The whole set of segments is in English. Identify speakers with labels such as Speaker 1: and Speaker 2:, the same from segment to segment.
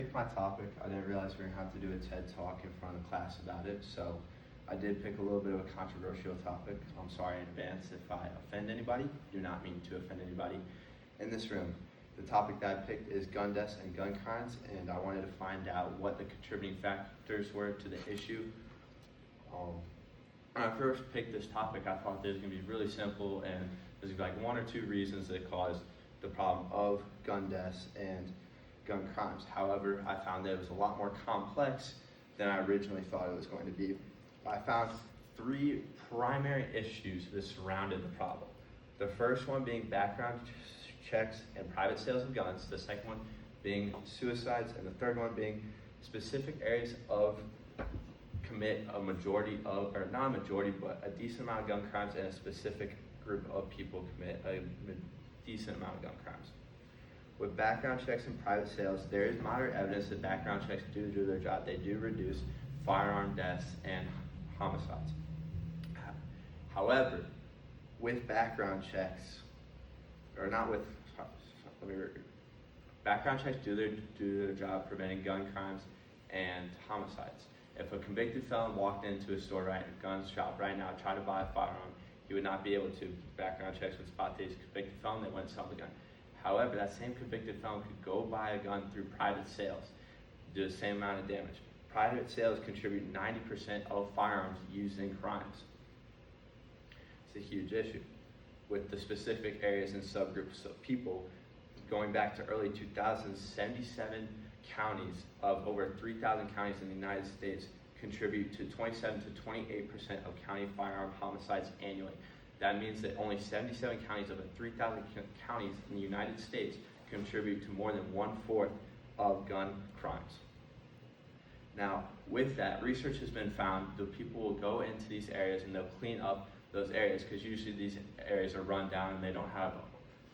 Speaker 1: Pick my topic. I didn't realize we were going to have to do a TED Talk in front of the class about it, so I did pick a little bit of a controversial topic. I'm sorry in advance if I offend anybody. Do not mean to offend anybody in this room. The topic that I picked is gun deaths and gun crimes, and I wanted to find out what the contributing factors were to the issue. When I first picked this topic, I thought this was going to be really simple, and there's like one or two reasons that caused the problem of gun deaths and gun crimes. However, I found that it was a lot more complex than I originally thought it was going to be. I found three primary issues that surrounded the problem. The first one being background checks and private sales of guns, the second one being suicides, and the third one being specific areas of commit a majority of, or not a majority, but a decent amount of gun crimes, and a specific group of people commit a decent amount of gun crimes. With background checks and private sales, there is moderate evidence that background checks do their job. They do reduce firearm deaths and homicides. However, with background checks, or not with, background checks do their job preventing gun crimes and homicides. If a convicted felon walked into a store, right, a gun shop right now, tried to buy a firearm, he would not be able to. Background checks would spot that he's a convicted felon, they wouldn't sell the gun. However, that same convicted felon could go buy a gun through private sales, do the same amount of damage. Private sales contribute 90% of firearms used in crimes. It's a huge issue. With the specific areas and subgroups of people, going back to early 2000s, 77 counties of over 3,000 counties in the United States contribute to 27 to 28% of county firearm homicides annually. That means that only 77 counties of the 3,000 counties in the United States contribute to more than 1/4 of gun crimes. Now, with that, research has been found that people will go into these areas and they'll clean up those areas, because usually these areas are run down and they're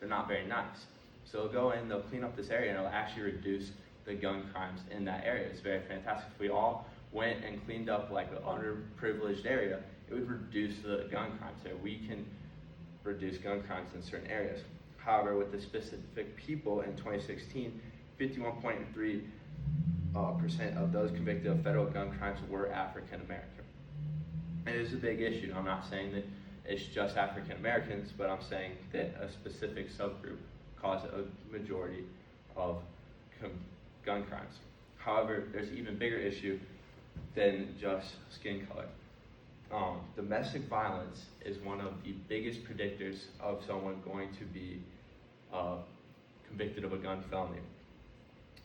Speaker 1: not very nice. So they'll go in, they'll clean up this area, and it'll actually reduce the gun crimes in that area. It's very fantastic. If we all went and cleaned up like an underprivileged area, it would reduce the gun crimes there. We can reduce gun crimes in certain areas. However, with the specific people in 2016, 51.3% of those convicted of federal gun crimes were African American. It is a big issue. I'm not saying that it's just African Americans, but I'm saying that a specific subgroup caused a majority of gun crimes. However, there's an even bigger issue than just skin color. Domestic violence is one of the biggest predictors of someone going to be convicted of a gun felony.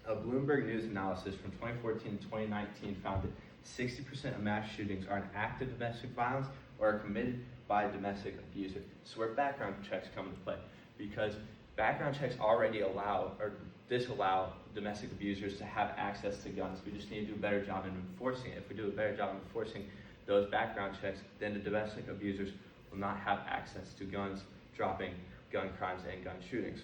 Speaker 1: A Bloomberg News analysis from 2014 to 2019 found that 60% of mass shootings are an act of domestic violence or are committed by a domestic abuser. So where background checks come into play, because background checks already allow or disallow domestic abusers to have access to guns. We just need to do a better job in enforcing it. If we do a better job in enforcing those background checks, then the domestic abusers will not have access to guns, dropping gun crimes and gun shootings.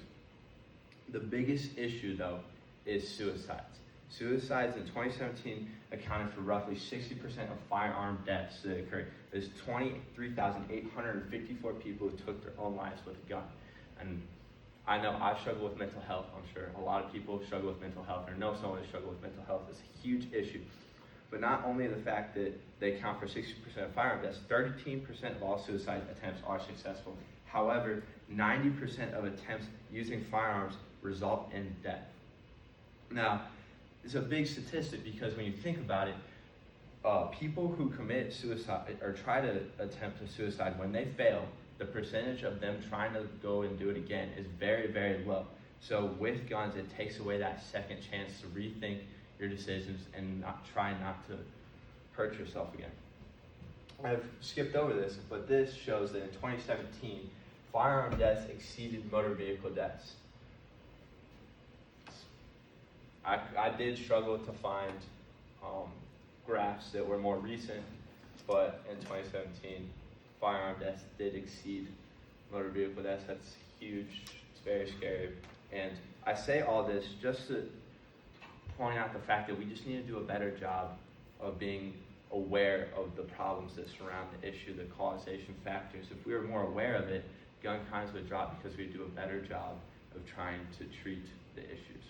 Speaker 1: The biggest issue, though, is suicides. Suicides in 2017 accounted for roughly 60% of firearm deaths that occurred. There's 23,854 people who took their own lives with a gun. And I know I struggle with mental health. I'm sure a lot of people struggle with mental health, or know someone who struggles with mental health. It's a huge issue. But not only the fact that they account for 60% of firearm deaths, 13% of all suicide attempts are successful. However, 90% of attempts using firearms result in death. Now, it's a big statistic, because when you think about it, people who commit suicide or try to attempt a suicide, when they fail, the percentage of them trying to go and do it again is very, very low. So with guns, it takes away that second chance to rethink your decisions and try not to hurt yourself again. I've skipped over this, but this shows that in 2017, firearm deaths exceeded motor vehicle deaths. I did struggle to find graphs that were more recent, but in 2017, firearm deaths did exceed motor vehicle deaths. That's huge. It's very scary. And I say all this just to point out the fact that we just need to do a better job of being aware of the problems that surround the issue, the causation factors. If we were more aware of it, gun crimes would drop, because we do a better job of trying to treat the issues.